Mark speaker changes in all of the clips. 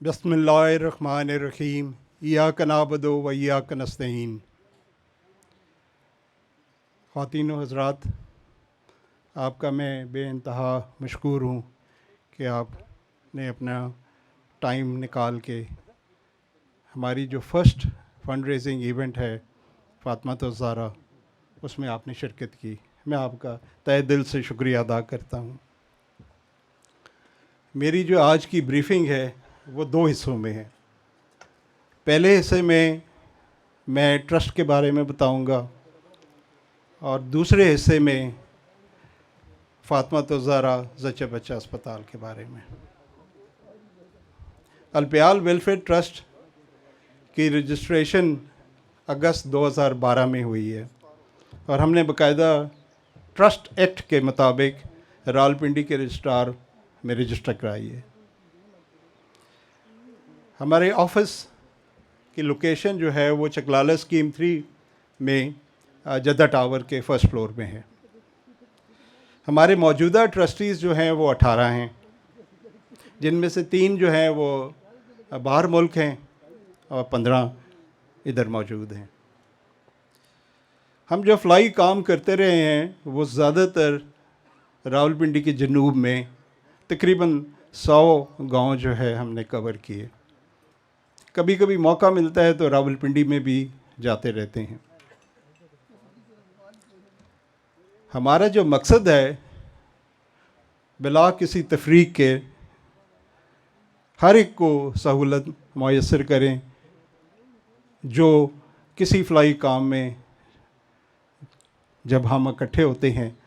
Speaker 1: बिस्मिल्लाहिर्रहमानिर्रहीम इय्याक नअबुदु व इय्याक नस्तईन। ख़वातीन व हज़रात, आपका मैं बेइंतहा मशकूर हूँ कि आपने अपना टाइम निकाल के हमारी जो फ़र्स्ट फ़ंड रेजिंग इवेंट है फ़ातिमा ज़हरा, उसमें आपने शिरकत की। मैं आपका तहे दिल से शुक्रिया अदा करता हूँ। मेरी जो आज की ब्रीफिंग है वो दो हिस्सों में है। पहले हिस्से में मैं ट्रस्ट के बारे में बताऊंगा और दूसरे हिस्से में फ़ातिमा ज़हरा ज़च्चे बच्चा अस्पताल के बारे में। अल-प्याल वेलफेयर ट्रस्ट की रजिस्ट्रेशन अगस्त 2012 में हुई है और हमने बाकायदा ट्रस्ट एक्ट के मुताबिक रावलपिंडी के रजिस्ट्रार में रजिस्टर कराई है। हमारे ऑफिस की लोकेशन जो है वो चकलाला स्कीम 3 में जद्दा टावर के फर्स्ट फ्लोर में है। हमारे मौजूदा ट्रस्टीज़ जो हैं वो 18 हैं, जिनमें से 3 जो हैं वो बाहर मुल्क हैं और 15 इधर मौजूद हैं। हम जो फ़लाई काम करते रहे हैं वो ज़्यादातर रावलपिंडी के जनूब में तकरीबन 100 गांव जो है हमने कवर किए। कभी कभी मौका मिलता है तो रावलपिंडी में भी जाते रहते हैं। हमारा जो मकसद है बिला किसी तफरीक के हर एक को सहूलत मुयस्सर करें जो किसी फ़लाई काम में जब हम इकट्ठे होते हैं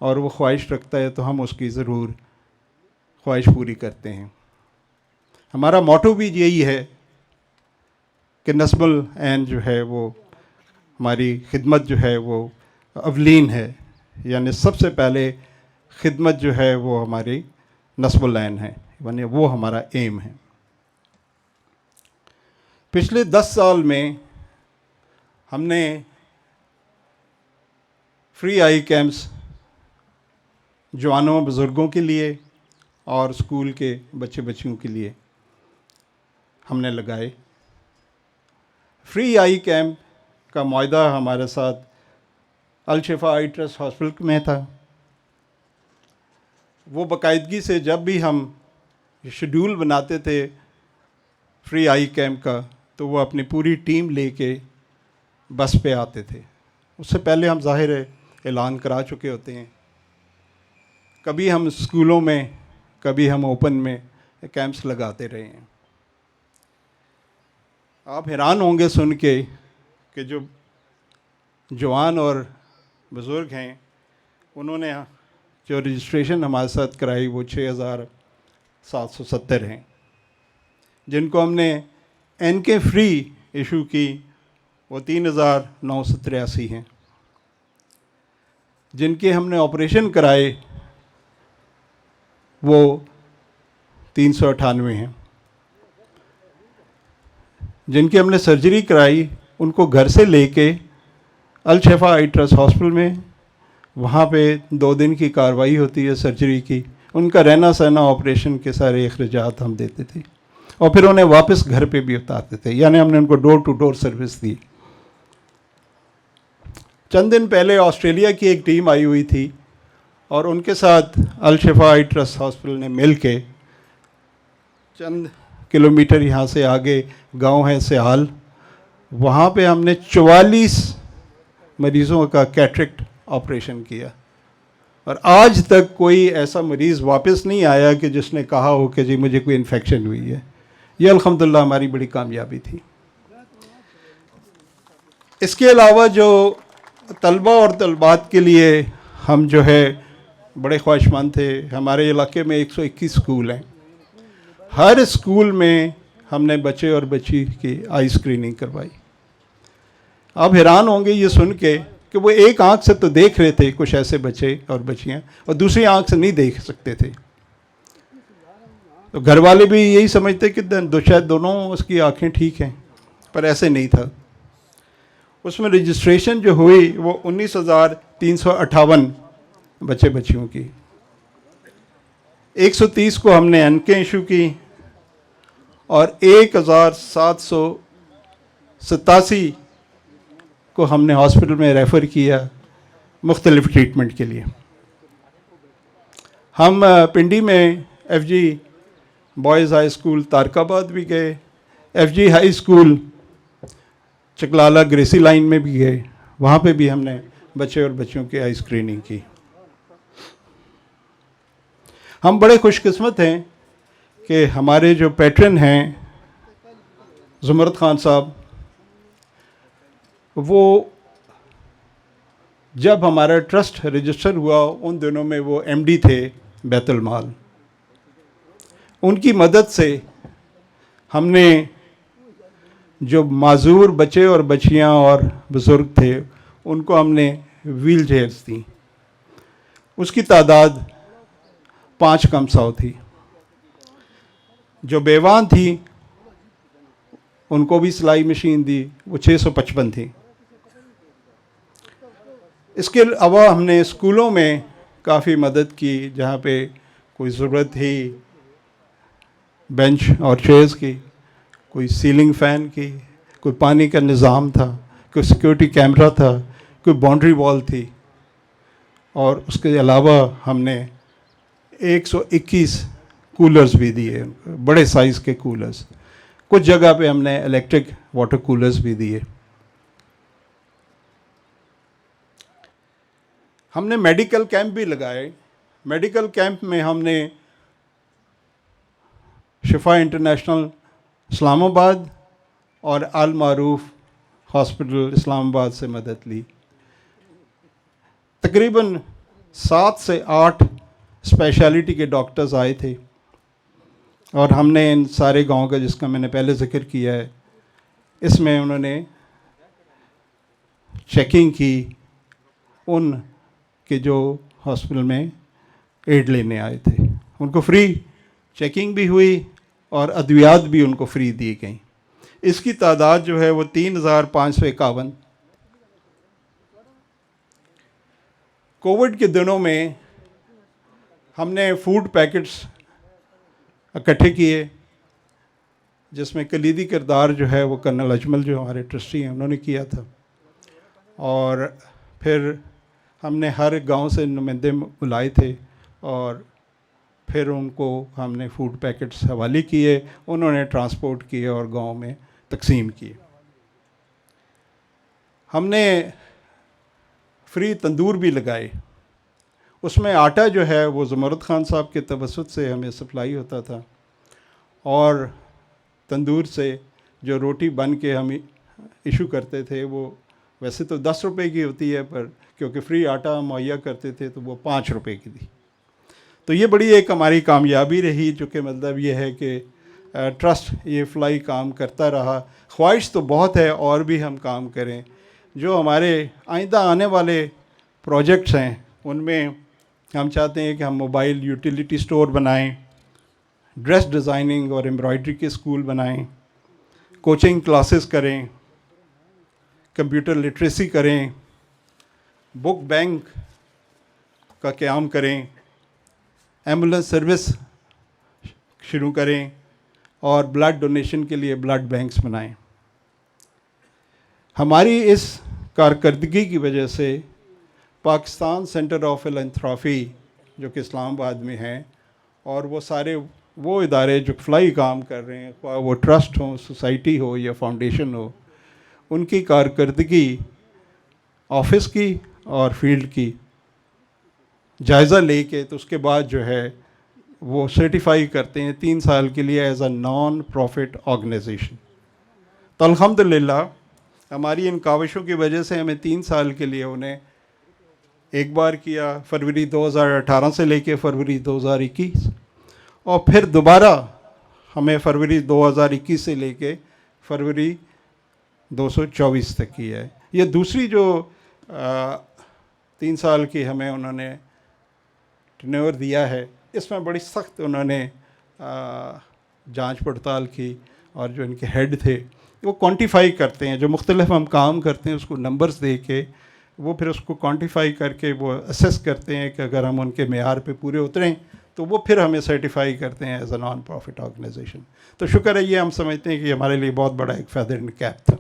Speaker 1: और वो ख्वाहिश रखता है तो हम उसकी ज़रूर ख्वाहिश पूरी करते हैं। हमारा मोटो भी यही है कि नस्बुल ऐन जो है वो हमारी खिदमत जो है वो अवलीन है, यानी सबसे पहले खिदमत जो है वो हमारी नस्बुल ऐन है, यानी वो हमारा एम है। पिछले 10 साल में हमने फ्री आई कैंप्स जवानों बुज़ुर्गों के लिए और स्कूल के बच्चे बच्चियों के लिए हमने लगाए। फ्री आई कैंप का मुआहदा हमारे साथ अल-शिफा आई ट्रस्ट हॉस्पिटल में था। वो बाकायदगी से जब भी हम शेड्यूल बनाते थे फ्री आई कैंप का तो वो अपनी पूरी टीम लेके बस पे आते थे। उससे पहले हम ज़ाहिर है ऐलान करा चुके होते हैं। कभी हम स्कूलों में, कभी हम ओपन में कैंप्स लगाते रहे हैं। आप हैरान होंगे सुन के कि जो जवान और बुज़ुर्ग हैं उन्होंने जो रजिस्ट्रेशन हमारे साथ कराई वो 6770 हैं, जिनको हमने एनके फ्री इशू की वो 3983 हैं, जिनके हमने ऑपरेशन कराए वो 398 हैं, जिनकी हमने सर्जरी कराई उनको घर से लेके अल-शिफा आई ट्रस्ट हॉस्पिटल में, वहाँ पे 2 दिन की कार्रवाई होती है सर्जरी की, उनका रहना सहना ऑपरेशन के सारे अखराजात हम देते थे और फिर उन्हें वापस घर पे भी उतारते थे, यानी हमने उनको डोर टू डोर सर्विस दी। चंद दिन पहले ऑस्ट्रेलिया की एक टीम आई हुई थी और उनके साथ अल-शिफा आई ट्रस्ट हॉस्पिटल ने मिल के चंद किलोमीटर यहाँ से आगे गांव है सियाल, वहाँ पे हमने 44 मरीज़ों का कैटरेक्ट ऑपरेशन किया और आज तक कोई ऐसा मरीज़ वापस नहीं आया कि जिसने कहा हो कि जी मुझे कोई इन्फेक्शन हुई है। ये अल्हम्दुलिल्लाह हमारी बड़ी कामयाबी थी। इसके अलावा जो तलबा और तलबात के लिए हम जो है बड़े ख्वाहिशमंद थे। हमारे इलाके में 121 स्कूल हैं। हर स्कूल में हमने बच्चे और बच्ची की आई स्क्रीनिंग करवाई। आप हैरान होंगे ये सुन के कि वो एक आंख से तो देख रहे थे कुछ ऐसे बच्चे और बच्चियां और दूसरी आंख से नहीं देख सकते थे, तो घर वाले भी यही समझते कि शायद दोनों उसकी आंखें ठीक हैं, पर ऐसे नहीं था। उसमें रजिस्ट्रेशन जो हुई वो 19,358 बच्चे बच्चियों की, 130 को हमने एनके इशू की और 1787 को हमने हॉस्पिटल में रेफ़र किया मुख्तलिफ़ ट्रीटमेंट के लिए। हम पिंडी में FG boys high school Tarakabad भी गए, FG high school Chaklala Gracey line में भी गए, वहाँ पे भी हमने बच्चे और बच्चियों की आई स्क्रीनिंग की। हम बड़े खुशकिस्मत हैं कि हमारे जो पैट्रन हैं ज़ुमरत ख़ान साहब, वो जब हमारा ट्रस्ट रजिस्टर हुआ उन दिनों में वो एमडी थे बैतुल माल। उनकी मदद से हमने जो माजूर बच्चे और बच्चियां और बुज़ुर्ग थे उनको हमने व्हील चेयर्स दी। उसकी तादाद 5 कम 100 थी। जो बेवान थी उनको भी सिलाई मशीन दी, वो 655 थी। इसके अलावा हमने स्कूलों में काफ़ी मदद की, जहाँ पे कोई ज़रूरत थी बेंच और चेयर्स की, कोई सीलिंग फ़ैन की, कोई पानी का निज़ाम था, कोई सिक्योरिटी कैमरा था, कोई बाउंड्री वॉल थी। और उसके अलावा हमने 121 कूलर्स भी दिए, बड़े साइज़ के कूलर्स। कुछ जगह पे हमने इलेक्ट्रिक वाटर कूलर्स भी दिए। हमने मेडिकल कैंप भी लगाए। मेडिकल कैंप में हमने शिफा इंटरनेशनल इस्लामाबाद और अल मारूफ हॉस्पिटल इस्लामाबाद से मदद ली। तकरीबन 7 से 8 स्पेशलिटी के डॉक्टर्स आए थे और हमने इन सारे गांव का, जिसका मैंने पहले ज़िक्र किया है, इसमें उन्होंने चेकिंग की उन के जो हॉस्पिटल में एड लेने आए थे। उनको फ्री चेकिंग भी हुई और अद्वियात भी उनको फ्री दी गई। इसकी तादाद जो है वो 3551। कोविड के दिनों में हमने फूड पैकेट्स इकट्ठे किए, जिसमें कलीदी किरदार जो है वो कर्नल अजमल जो हमारे ट्रस्टी हैं उन्होंने किया था। और फिर हमने हर गांव से नुमाइंदे बुलाए थे और फिर उनको हमने फूड पैकेट्स हवाले किए, उन्होंने ट्रांसपोर्ट किए और गांव में तकसीम किए। हमने फ्री तंदूर भी लगाए। उसमें आटा जो है वो ज़ुमरत ख़ान साहब के तवसुत से हमें सप्लाई होता था और तंदूर से जो रोटी बन के हम इशू करते थे वो वैसे तो 10 रुपए की होती है, पर क्योंकि फ्री आटा मुहैया करते थे तो वो 5 रुपए की थी। तो ये बड़ी एक हमारी कामयाबी रही, जो कि मतलब ये है कि ट्रस्ट ये फ्लाई काम करता रहा। ख्वाहिश तो बहुत है और भी हम काम करें। जो हमारे आइंदा आने वाले प्रोजेक्ट्स हैं उनमें हम चाहते हैं कि हम मोबाइल यूटिलिटी स्टोर बनाएं, ड्रेस डिज़ाइनिंग और एम्ब्रॉयडरी के स्कूल बनाएं, कोचिंग क्लासेस करें, कंप्यूटर लिटरेसी करें, बुक बैंक का क़याम करें, एम्बुलेंस सर्विस शुरू करें और ब्लड डोनेशन के लिए ब्लड बैंक्स बनाएं। हमारी इस कारकर्दगी की वजह से पाकिस्तान सेंटर ऑफ फिलैंथ्रॉफी जो कि इस्लामाबाद में है, और वो सारे वो इदारे जो फ्लाई काम कर रहे हैं, वो ट्रस्ट हो, सोसाइटी हो या फाउंडेशन हो, उनकी कारकर्दगी ऑफिस की और फील्ड की जायज़ा लेके तो उसके बाद जो है वो सर्टिफाई करते हैं 3 साल के लिए as a non profit organisation. तो अल्हम्दुलिल्लाह हमारी इन काविशों की वजह से हमें 3 साल के लिए उन्हें एक बार किया, फरवरी 2018 से लेके फरवरी 2021, और फिर दोबारा हमें फरवरी 2021 से लेके फरवरी 224 तक की है। ये दूसरी जो 3 साल की हमें उन्होंने टेन्योर दिया है, इसमें बड़ी सख्त उन्होंने जांच पड़ताल की और जो इनके हेड थे वो क्वांटिफाई करते हैं, जो मुख्तलिफ हम काम करते हैं उसको नंबर्स दे के वो फिर उसको क्वांटिफाई करके वो असेस करते हैं कि अगर हम उनके मेयार पे पूरे उतरें तो वो फिर हमें सर्टिफाई करते हैं as a non profit organisation. तो शुक्र है, ये हम समझते हैं कि हमारे लिए बहुत बड़ा एक फेदर इन कैप था।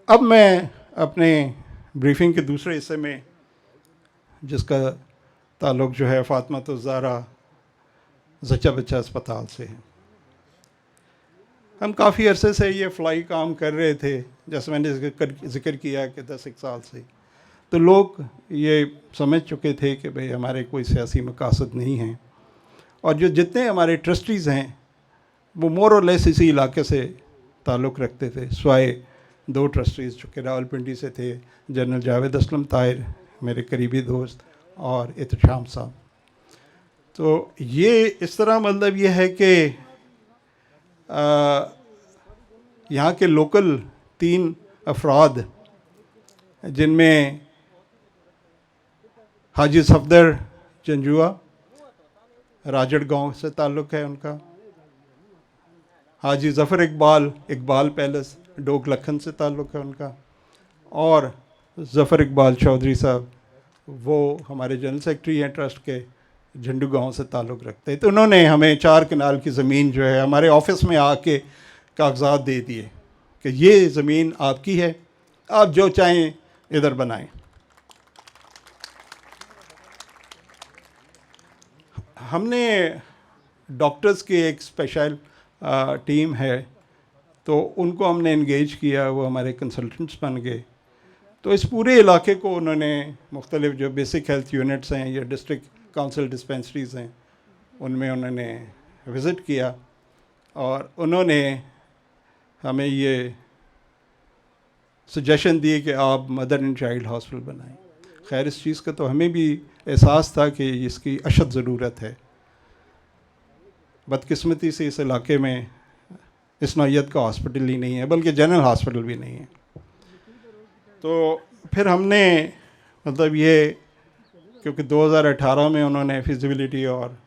Speaker 1: अब मैं अपने ब्रीफिंग के दूसरे हिस्से में, जिसका ताल्लुक़ जो है फातिमा ज़हरा जच्चा बच्चा अस्पताल से है। हम काफ़ी अरसे से ये फ्लाई काम कर रहे थे, जैसे मैंने जिक्र किया कि 10-1 साल से। तो लोग ये समझ चुके थे कि भाई हमारे कोई सियासी मकासद नहीं हैं, और जो जितने हमारे ट्रस्टीज़ हैं वो मोर और लेस इसी इलाके से ताल्लुक़ रखते थे, स्वाए 2 ट्रस्टीज़ जो कि रावलपिंडी से थे, जनरल जावेद असलम ताहिर मेरे करीबी दोस्त और एहतशाम साहब। तो ये इस तरह मतलब ये है कि यहाँ के लोकल 3 अफराद, जिनमें हाजी सफदर जंजुआ राजड़ गांव से ताल्लुक़ है उनका, हाजी ज़फ़र इकबाल पैलेस डोक लखन से ताल्लुक़ है उनका, और ज़फ़र इकबाल चौधरी साहब वो हमारे जनरल सेक्रेटरी हैं ट्रस्ट के, झंडू गांव से ताल्लुक़ रखते हैं। तो उन्होंने हमें 4 कनाल की ज़मीन जो है हमारे ऑफिस में आके कागजात दे दिए कि ये ज़मीन आपकी है, आप जो चाहें इधर बनाएं। हमने डॉक्टर्स की एक स्पेशल टीम है, तो उनको हमने इंगेज किया, वो हमारे कंसल्टेंट्स बन गए। तो इस पूरे इलाके को उन्होंने मुख्तलिफ जो बेसिक हेल्थ यूनिट्स हैं या डिस्ट्रिक्ट काउंसिल डिस्पेंसरीज़ हैं उनमें उन्होंने विज़िट किया, और उन्होंने हमें ये सजेशन दिए कि आप मदर एंड चाइल्ड हॉस्पिटल बनाएं। खैर, इस चीज़ का तो हमें भी एहसास था कि इसकी अशद ज़रूरत है। बदकिस्मती से इस इलाके में इस नौइयत का हॉस्पिटल ही नहीं है, बल्कि जनरल हॉस्पिटल भी नहीं है। तो फिर हमने मतलब ये, क्योंकि 2018 में उन्होंने फिजिबिलिटी और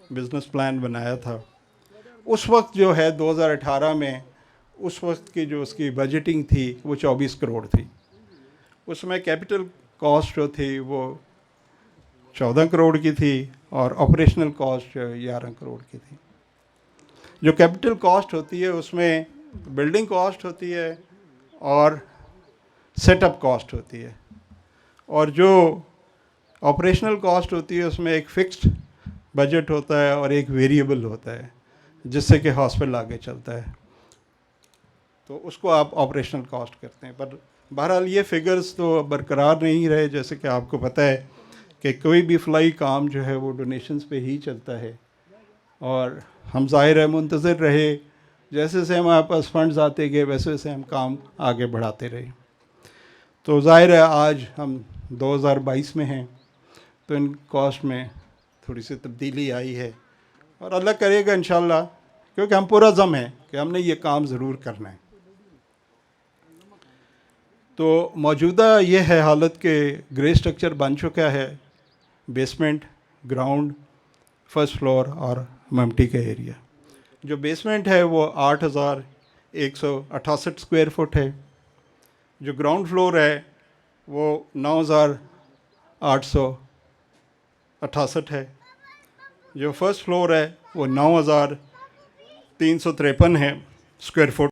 Speaker 1: बिज़नेस प्लान बनाया था, उस वक्त जो है 2018 में उस वक्त की जो उसकी बजटिंग थी वो 24 करोड़ थी। उसमें कैपिटल कॉस्ट जो थी वो 14 करोड़ की थी और ऑपरेशनल कॉस्ट 11 करोड़ की थी। जो कैपिटल कॉस्ट होती है उसमें बिल्डिंग कॉस्ट होती है और सेटअप कॉस्ट होती है, और जो ऑपरेशनल कॉस्ट होती है उसमें एक फ़िक्स्ड बजट होता है और एक वेरिएबल होता है, जिससे कि हॉस्पिटल आगे चलता है, तो उसको आप ऑपरेशनल कॉस्ट करते हैं। पर बहरहाल ये फिगर्स तो बरकरार नहीं रहे। जैसे कि आपको पता है कि कोई भी फ्लाई काम जो है वो डोनेशंस पे ही चलता है, और हम ज़ाहिर है मुंतज़िर रहे, जैसे जैसे हमारे पास फंड्स आते गए वैसे वैसे हम काम आगे बढ़ाते रहे। तो ज़ाहिर है आज हम 2022 में हैं, तो इन कॉस्ट में थोड़ी सी तब्दीली आई है, और अल्लाह करेगा इंशाल्लाह, क्योंकि हम पूरा ज़म है कि हमने ये काम ज़रूर करना है। तो मौजूदा ये है हालत के ग्रे स्ट्रक्चर बन चुका है, बेसमेंट, ग्राउंड, फर्स्ट फ्लोर और ममटी का एरिया। जो बेसमेंट है वो 8,168 स्क्वायर फुट है। जो ग्राउंड फ्लोर है वो 9,868 है। जो फर्स्ट फ्लोर है वो 9,353 है स्क्वायर फुट।